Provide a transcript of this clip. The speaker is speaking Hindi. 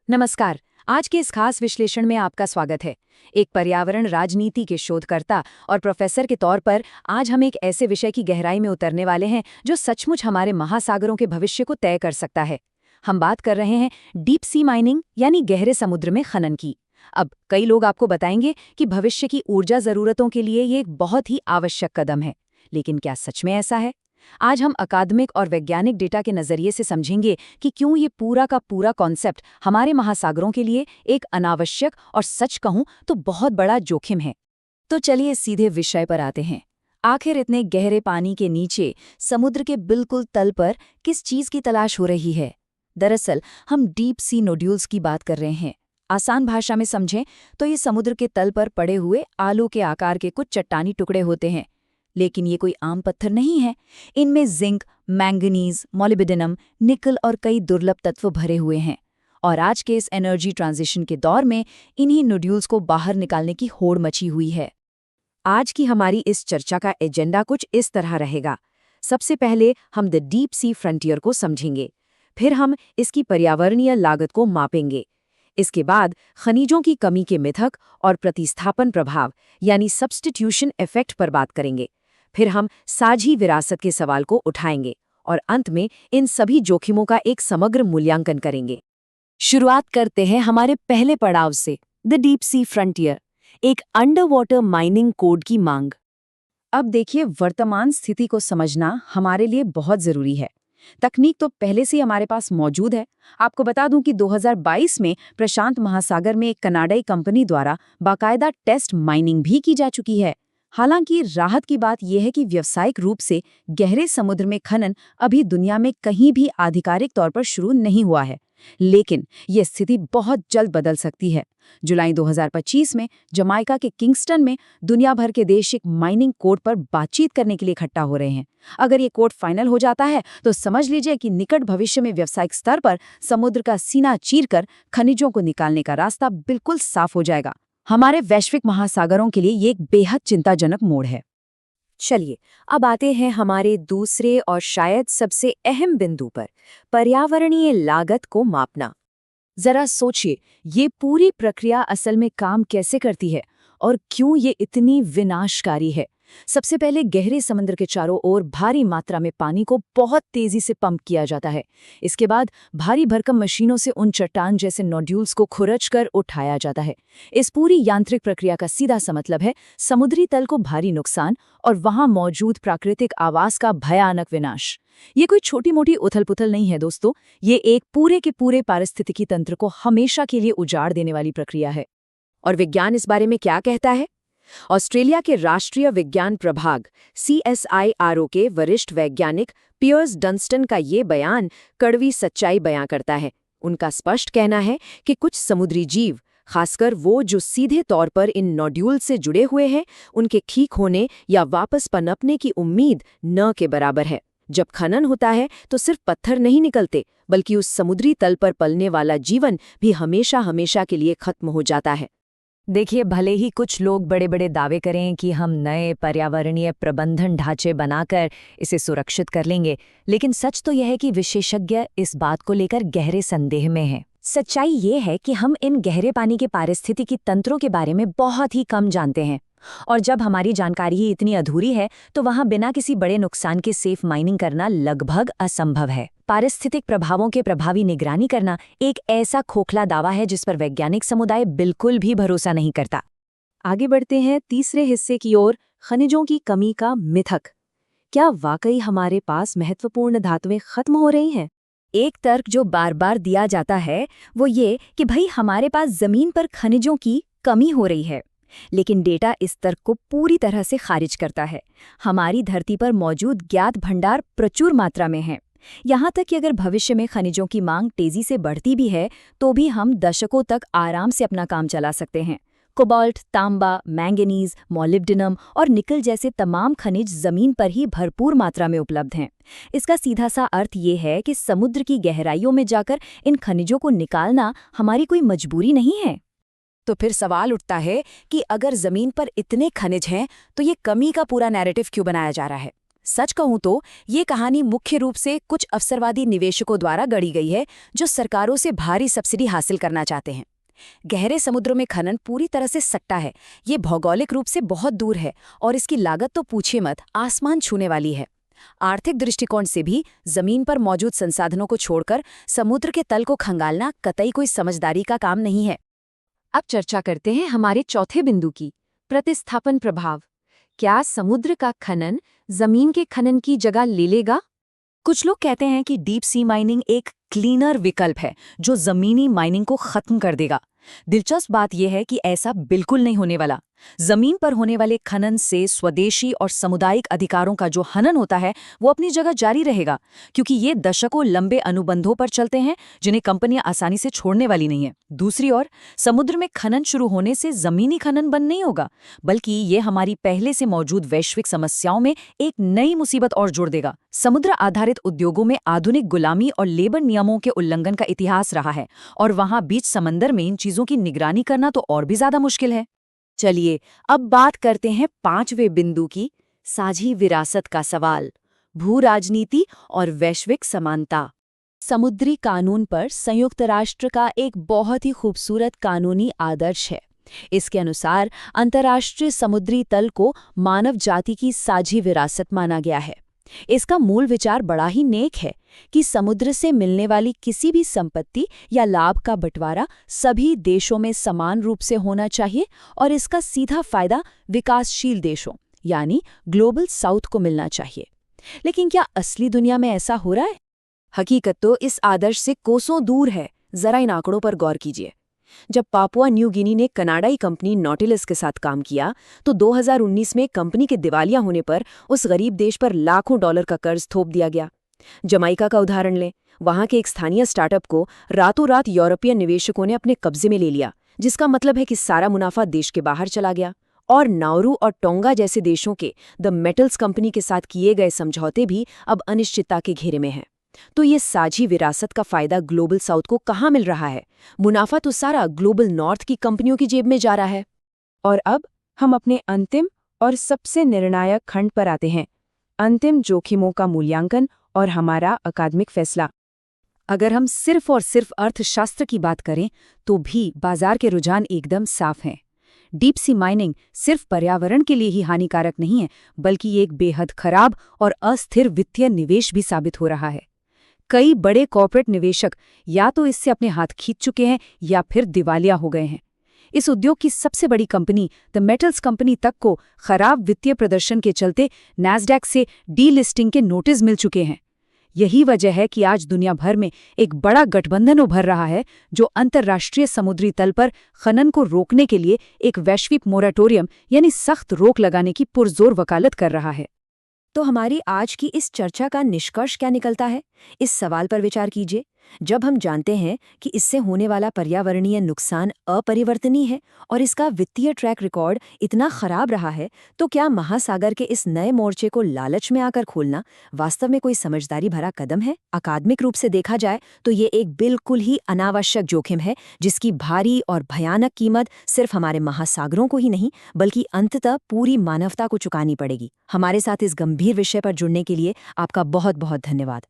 नमस्कार। आज के इस खास विश्लेषण में आपका स्वागत है। एक पर्यावरण राजनीति के शोधकर्ता और प्रोफेसर के तौर पर आज हम एक ऐसे विषय की गहराई में उतरने वाले हैं जो सचमुच हमारे महासागरों के भविष्य को तय कर सकता है। हम बात कर रहे हैं डीप सी माइनिंग यानी गहरे समुद्र में खनन की। अब कई लोग आपको बताएंगे कि भविष्य की ऊर्जा जरूरतों के लिए ये एक बहुत ही आवश्यक कदम है, लेकिन क्या सच में ऐसा है? आज हम अकादमिक और वैज्ञानिक डेटा के नजरिए से समझेंगे कि क्यों ये पूरा का पूरा कॉन्सेप्ट हमारे महासागरों के लिए एक अनावश्यक और सच कहूं तो बहुत बड़ा जोखिम है। तो चलिए सीधे विषय पर आते हैं। आखिर इतने गहरे पानी के नीचे समुद्र के बिल्कुल तल पर किस चीज की तलाश हो रही है? दरअसल हम डीप सी नोड्यूल्स की बात कर रहे हैं। आसान भाषा में समझें तो ये समुद्र के तल पर पड़े हुए आलू के आकार के कुछ चट्टानी टुकड़े होते हैं। लेकिन ये कोई आम पत्थर नहीं है। इनमें जिंक, मैंगनीज, मोलिब्डेनम, निकल और कई दुर्लभ तत्व भरे हुए हैं। और आज के इस एनर्जी ट्रांजिशन के दौर में इन्हीं नोड्यूल्स को बाहर निकालने की होड़ मची हुई है। आज की हमारी इस चर्चा का एजेंडा कुछ इस तरह रहेगा। सबसे पहले हम द डीप सी फ्रंटियर को समझेंगे, फिर हम इसकी पर्यावरणीय लागत को मापेंगे। इसके बाद खनिजों की कमी के मिथक और प्रतिस्थापन प्रभाव यानी सब्स्टिट्यूशन इफेक्ट पर बात करेंगे। फिर हम साझी विरासत के सवाल को उठाएंगे और अंत में इन सभी जोखिमों का एक समग्र मूल्यांकन करेंगे। शुरुआत करते हैं हमारे पहले पड़ाव से, द डीप सी फ्रंटियर, एक अंडर वाटर माइनिंग कोड की मांग। अब देखिए, वर्तमान स्थिति को समझना हमारे लिए बहुत जरूरी है। तकनीक तो पहले से ही हमारे पास मौजूद है। आपको बता दूं कि 2022 में प्रशांत महासागर में एक कनाडाई कंपनी द्वारा बाकायदा टेस्ट माइनिंग भी की जा चुकी है। हालांकि राहत की बात यह है कि व्यावसायिक रूप से गहरे समुद्र में खनन अभी दुनिया में कहीं भी आधिकारिक तौर पर शुरू नहीं हुआ है। लेकिन यह स्थिति बहुत जल्द बदल सकती है। जुलाई 2025 में जमाइका के किंगस्टन में दुनिया भर के देश एक माइनिंग कोड पर बातचीत करने के लिए इकट्ठा हो रहे हैं। अगर ये कोड फाइनल हो जाता है तो समझ लीजिए कि निकट भविष्य में व्यावसायिक स्तर पर समुद्र का सीना चीरकर खनिजों को निकालने का रास्ता बिल्कुल साफ हो जाएगा। हमारे वैश्विक महासागरों के लिए ये एक बेहद चिंताजनक मोड़ है। चलिए अब आते हैं हमारे दूसरे और शायद सबसे अहम बिंदु पर, पर्यावरणीय लागत को मापना। जरा सोचिए, ये पूरी प्रक्रिया असल में काम कैसे करती है और क्यों ये इतनी विनाशकारी है। सबसे पहले गहरे समुद्र के चारों ओर भारी मात्रा में पानी को बहुत तेजी से पंप किया जाता है। इसके बाद भारी भरकम मशीनों से उन चट्टान जैसे नोड्यूल्स को खुरचकर उठाया जाता है। इस पूरी यांत्रिक प्रक्रिया का सीधा सा मतलब है समुद्री तल को भारी नुकसान और वहां मौजूद प्राकृतिक आवास का भयानक विनाश। ये कोई छोटी मोटी उथल-पुथल नहीं है दोस्तों, ये एक पूरे के पूरे पारिस्थितिकी तंत्र को हमेशा के लिए उजाड़ देने वाली प्रक्रिया है। और विज्ञान इस बारे में क्या कहता है? ऑस्ट्रेलिया के राष्ट्रीय विज्ञान प्रभाग CSIRO के वरिष्ठ वैज्ञानिक पियर्स डंस्टन का ये बयान कड़वी सच्चाई बयां करता है। उनका स्पष्ट कहना है कि कुछ समुद्री जीव, खासकर वो जो सीधे तौर पर इन नोड्यूल से जुड़े हुए हैं, उनके ठीक होने या वापस पनपने की उम्मीद न के बराबर है। जब खनन होता है तो सिर्फ पत्थर नहीं निकलते, बल्कि उस समुद्री तल पर पलने वाला जीवन भी हमेशा हमेशा के लिए खत्म हो जाता है। देखिए, भले ही कुछ लोग बड़े बड़े दावे करें कि हम नए पर्यावरणीय प्रबंधन ढांचे बनाकर इसे सुरक्षित कर लेंगे, लेकिन सच तो यह है कि विशेषज्ञ इस बात को लेकर गहरे संदेह में हैं। सच्चाई ये है कि हम इन गहरे पानी के पारिस्थितिकी तंत्रों के बारे में बहुत ही कम जानते हैं, और जब हमारी जानकारी ही इतनी अधूरी है तो वहां बिना किसी बड़े नुकसान के सेफ माइनिंग करना लगभग असंभव है। पारिस्थितिक प्रभावों के प्रभावी निगरानी करना एक ऐसा खोखला दावा है जिस पर वैज्ञानिक समुदाय बिल्कुल भी भरोसा नहीं करता। आगे बढ़ते हैं तीसरे हिस्से की ओर, खनिजों की कमी का मिथक। क्या वाकई हमारे पास महत्वपूर्ण धातुएं खत्म हो रही हैं? एक तर्क जो बार बार दिया जाता है वो ये कि भाई हमारे पास जमीन पर खनिजों की कमी हो रही है, लेकिन डेटा इस तर्क को पूरी तरह से खारिज करता है। हमारी धरती पर मौजूद ज्ञात भंडार प्रचुर मात्रा में हैं। यहाँ तक कि अगर भविष्य में खनिजों की मांग तेजी से बढ़ती भी है तो भी हम दशकों तक आराम से अपना काम चला सकते हैं। कोबाल्ट, तांबा, मैंगनीज, मोलिब्डेनम और निकल जैसे तमाम खनिज जमीन पर ही भरपूर मात्रा में उपलब्ध हैं। इसका सीधा सा अर्थ ये है कि समुद्र की गहराइयों में जाकर इन खनिजों को निकालना हमारी कोई मजबूरी नहीं है। तो फिर सवाल उठता है कि अगर जमीन पर इतने खनिज हैं तो ये कमी का पूरा नैरेटिव क्यों बनाया जा रहा है? सच कहूं तो ये कहानी मुख्य रूप से कुछ अवसरवादी निवेशकों द्वारा गढ़ी गई है जो सरकारों से भारी सब्सिडी हासिल करना चाहते हैं। गहरे समुद्रों में खनन पूरी तरह से सट्टा है। ये भौगोलिक रूप से बहुत दूर है और इसकी लागत तो पूछिए मत, आसमान छूने वाली है। आर्थिक दृष्टिकोण से भी जमीन पर मौजूद संसाधनों को छोड़कर समुद्र के तल को खंगालना कतई कोई समझदारी का काम नहीं है। अब चर्चा करते हैं हमारे चौथे बिंदु की, प्रतिस्थापन प्रभाव। क्या समुद्र का खनन जमीन के खनन की जगह ले लेगा? कुछ लोग कहते हैं कि डीप सी माइनिंग एक क्लीनर विकल्प है जो जमीनी माइनिंग को खत्म कर देगा। दिलचस्प बात यह है कि ऐसा बिल्कुल नहीं होने वाला। जमीन पर होने वाले खनन से स्वदेशी और सामुदायिक अधिकारों का जो हनन होता है वो अपनी जगह जारी रहेगा, क्योंकि ये दशकों लंबे अनुबंधों पर चलते हैं जिन्हें कंपनियां आसानी से छोड़ने वाली नहीं है। दूसरी ओर समुद्र में खनन शुरू होने से जमीनी खनन बंद नहीं होगा, बल्कि ये हमारी पहले से मौजूद वैश्विक समस्याओं में एक नई मुसीबत और जोड़ देगा। समुद्र आधारित उद्योगों में आधुनिक गुलामी और लेबर नियमों के उल्लंघन का इतिहास रहा है, और वहां बीच समंदर में इन चीजों की निगरानी करना तो और भी ज्यादा मुश्किल है। चलिए अब बात करते हैं पांचवें बिंदु की, साझी विरासत का सवाल, भू राजनीति और वैश्विक समानता। समुद्री कानून पर संयुक्त राष्ट्र का एक बहुत ही खूबसूरत कानूनी आदर्श है। इसके अनुसार अंतर्राष्ट्रीय समुद्री तल को मानव जाति की साझी विरासत माना गया है। इसका मूल विचार बड़ा ही नेक है कि समुद्र से मिलने वाली किसी भी संपत्ति या लाभ का बंटवारा सभी देशों में समान रूप से होना चाहिए और इसका सीधा फायदा विकासशील देशों यानी ग्लोबल साउथ को मिलना चाहिए। लेकिन क्या असली दुनिया में ऐसा हो रहा है? हकीकत तो इस आदर्श से कोसों दूर है। जरा इन आंकड़ों पर गौर कीजिए। जब पापुआ न्यू गिनी ने कनाडाई कंपनी नॉटिलस के साथ काम किया तो 2019 में कंपनी के दिवालिया होने पर उस गरीब देश पर लाखों डॉलर का कर्ज थोप दिया गया। जमाइका का उदाहरण लें, वहां के एक स्थानीय स्टार्टअप को रातों रात यूरोपीय निवेशकों ने अपने कब्जे में ले लिया, जिसका मतलब है कि सारा मुनाफा देश के बाहर चला गया। और नाउरू और टोंगा जैसे देशों के द मेटल्स कंपनी के साथ किए गए समझौते भी अब अनिश्चितता के घेरे में हैं। तो ये साझी विरासत का फायदा ग्लोबल साउथ को कहाँ मिल रहा है? मुनाफा तो सारा ग्लोबल नॉर्थ की कंपनियों की जेब में जा रहा है। और अब हम अपने अंतिम और सबसे निर्णायक खंड पर आते हैं, अंतिम जोखिमों का मूल्यांकन और हमारा अकादमिक फैसला। अगर हम सिर्फ और सिर्फ अर्थशास्त्र की बात करें तो भी बाजार के रुझान एकदम साफ हैं। डीप सी माइनिंग सिर्फ पर्यावरण के लिए ही हानिकारक नहीं है, बल्कि ये एक बेहद खराब और अस्थिर वित्तीय निवेश भी साबित हो रहा है। कई बड़े कॉर्पोरेट निवेशक या तो इससे अपने हाथ खींच चुके हैं या फिर दिवालिया हो गए हैं। इस उद्योग की सबसे बड़ी कंपनी द मेटल्स कंपनी तक को खराब वित्तीय प्रदर्शन के चलते नैस्डैक से डीलिस्टिंग के नोटिस मिल चुके हैं। यही वजह है कि आज दुनिया भर में एक बड़ा गठबंधन उभर रहा है जो अंतर्राष्ट्रीय समुद्री तल पर खनन को रोकने के लिए एक वैश्विक मोरेटोरियम यानी सख्त रोक लगाने की पुरजोर वकालत कर रहा है। तो हमारी आज की इस चर्चा का निष्कर्ष क्या निकलता है? इस सवाल पर विचार कीजिए। जब हम जानते हैं कि इससे होने वाला पर्यावरणीय नुकसान अपरिवर्तनीय है और इसका वित्तीय ट्रैक रिकॉर्ड इतना खराब रहा है, तो क्या महासागर के इस नए मोर्चे को लालच में आकर खोलना वास्तव में कोई समझदारी भरा कदम है? अकादमिक रूप से देखा जाए तो ये एक बिल्कुल ही अनावश्यक जोखिम है जिसकी भारी और भयानक कीमत सिर्फ हमारे महासागरों को ही नहीं बल्कि अंततः पूरी मानवता को चुकानी पड़ेगी। हमारे साथ इस गंभीर विषय पर जुड़ने के लिए आपका बहुत बहुत धन्यवाद।